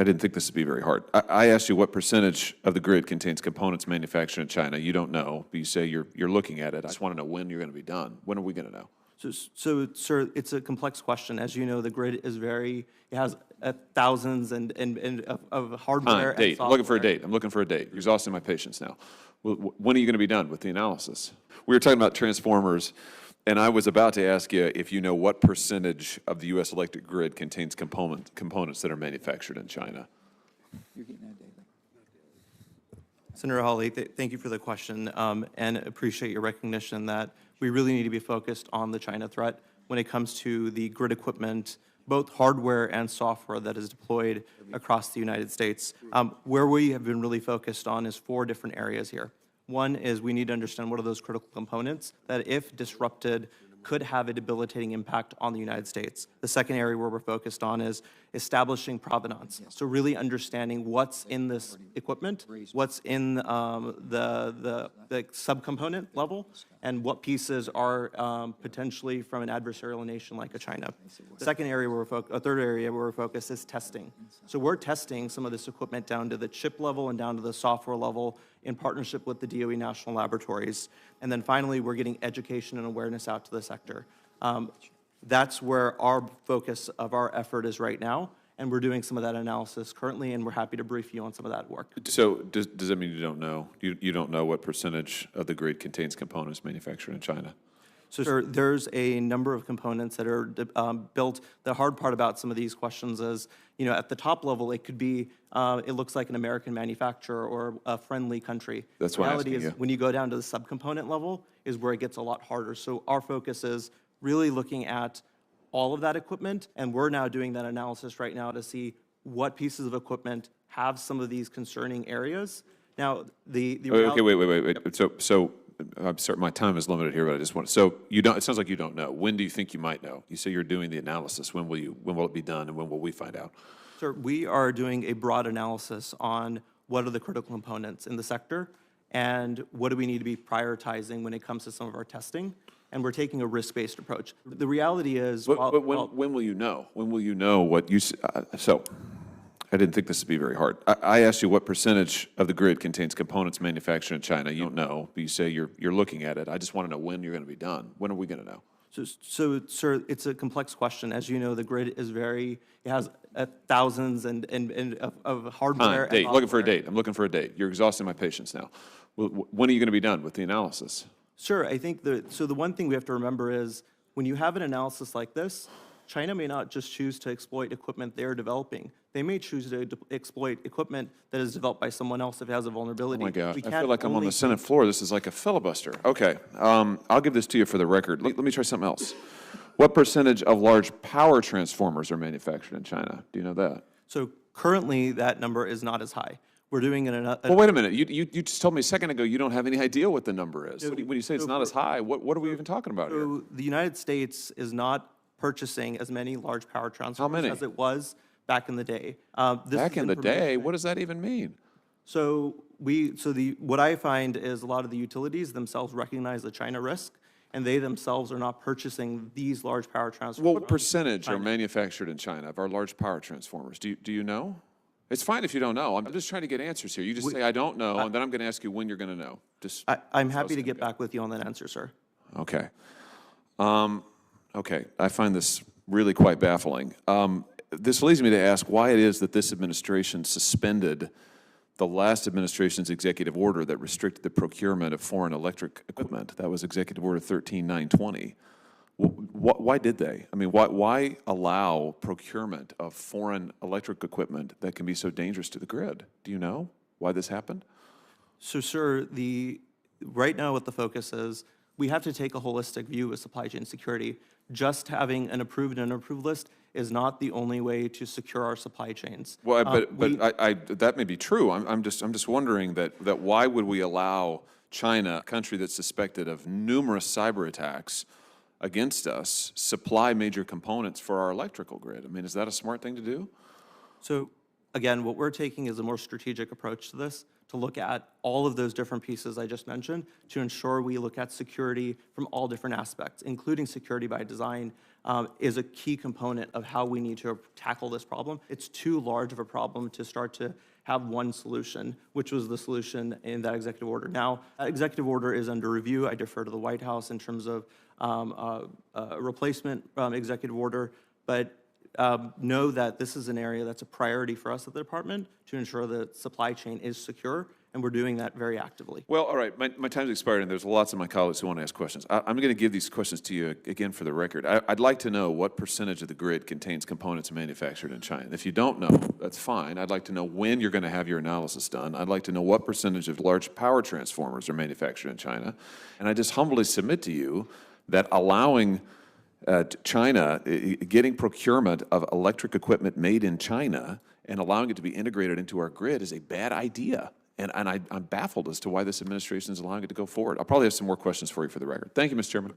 I didn't think this would be very hard. I asked you what percentage of the grid contains components manufactured in China. You don't know, but you say you're looking at it. I just want to know when you're going to be done. When are we going to know? So, sir, it's a complex question. As you know, the grid is it has thousands of hardware Date. and software. I'm looking for a date. I'm looking for a date. You're exhausting my patience now. When are you going to be done with the analysis? We were talking about transformers, and I was about to ask you if you know what percentage of the U.S. electric grid contains components that are manufactured in China. You're getting that data. Senator Hawley, thank you for the question, and appreciate your recognition that we really need to be focused on the China threat when it comes to the grid equipment, both hardware and software that is deployed across the United States. Where we have been really focused on is 4 different areas here. One is we need to understand what are those critical components that, if disrupted, could have a debilitating impact on the United States. The second area where we're focused on is establishing provenance. So really understanding what's in this equipment, what's in the subcomponent level, and what pieces are potentially from an adversarial nation like a China. The second area a third area where we're focused is testing. So we're testing some of this equipment down to the chip level and down to the software level in partnership with the DOE National Laboratories. And then finally, we're getting education and awareness out to the sector. That's where our focus of our effort is right now, and we're doing some of that analysis currently, and we're happy to brief you on some of that work. So does that mean you don't know? You don't know what percentage of the grid contains components manufactured in China? So, sir, there's a number of components that are built. The hard part about some of these questions is, at the top level, it could be, it looks like an American manufacturer or a friendly country. That's what I'm asking you. The reality is, when you go down to the subcomponent level, is where it gets a lot harder. So our focus is really looking at all of that equipment, and we're now doing that analysis right now to see what pieces of equipment have some of these concerning areas. Now, Okay, wait. So I'm sorry, my time is limited here, but I just want. So you don't. It sounds like you don't know. When do you think you might know? You say you're doing the analysis. When will it be done, and when will we find out? Sir, we are doing a broad analysis on what are the critical components in the sector, and what do we need to be prioritizing when it comes to some of our testing. And we're taking a risk-based approach. The reality is, when will you know? When will you know what you? So, I didn't think this would be very hard. I asked you what percentage of the grid contains components manufactured in China. You don't know, but you say you're looking at it. I just want to know when you're going to be done. When are we going to know? So, sir, it's a complex question. As you know, the grid is it has thousands of hardware. Date. Looking for a date. I'm looking for a date. You're exhausting my patience now. When are you going to be done with the analysis? Sure, I think the one thing we have to remember is when you have an analysis like this, China may not just choose to exploit equipment they're developing. They may choose to exploit equipment that is developed by someone else if it has a vulnerability. Oh my gosh, I feel like I'm on the Senate floor. This is like a filibuster. Okay, I'll give this to you for the record. Let me try something else. What percentage of large power transformers are manufactured in China? Do you know that? So currently, that number is not as high. We're doing it in a... Well, wait a minute. You just told me a second ago you don't have any idea what the number is. When you say it's not as high, what are we even talking about here? So the United States is not purchasing as many large power transformers as it was back in the day. Back in the day? What does that even mean? So what I find is a lot of the utilities themselves recognize the China risk, and they themselves are not purchasing these large power transformers. What percentage are manufactured in China of our large power transformers? Do you know? It's fine if you don't know. I'm just trying to get answers here. You just say, I don't know, and then I'm going to ask you when you're going to know. I'm happy to get back with you on that answer, sir. Okay. Okay, I find this really quite baffling. This leads me to ask why it is that this administration suspended the last administration's executive order that restricted the procurement of foreign electric equipment. That was Executive Order 13920. Why did they? I mean, why allow procurement of foreign electric equipment that can be so dangerous to the grid? Do you know why this happened? So, sir, right now what the focus is, we have to take a holistic view of supply chain security. Just having an approved and unapproved list is not the only way to secure our supply chains. Well, that may be true. I'm just wondering that why would we allow China, a country that's suspected of numerous cyber attacks against us, supply major components for our electrical grid? I mean, is that a smart thing to do? So, again, what we're taking is a more strategic approach to this, to look at all of those different pieces I just mentioned to ensure we look at security from all different aspects, including security by design, is a key component of how we need to tackle this problem. It's too large of a problem to start to have one solution, which was the solution in that executive order. Now, that executive order is under review. I defer to the White House in terms of a replacement executive order, but know that this is an area that's a priority for us at the department to ensure the supply chain is secure, and we're doing that very actively. Well, all right, my time's expired, and there's lots of my colleagues who want to ask questions. I'm going to give these questions to you again for the record. I'd like to know what percentage of the grid contains components manufactured in China. If you don't know, that's fine. I'd like to know when you're going to have your analysis done. I'd like to know what percentage of large power transformers are manufactured in China. And I just humbly submit to you that allowing China, getting procurement of electric equipment made in China and allowing it to be integrated into our grid is a bad idea. And I'm baffled as to why this administration is allowing it to go forward. I'll probably have some more questions for you for the record. Thank you, Mr. Chairman.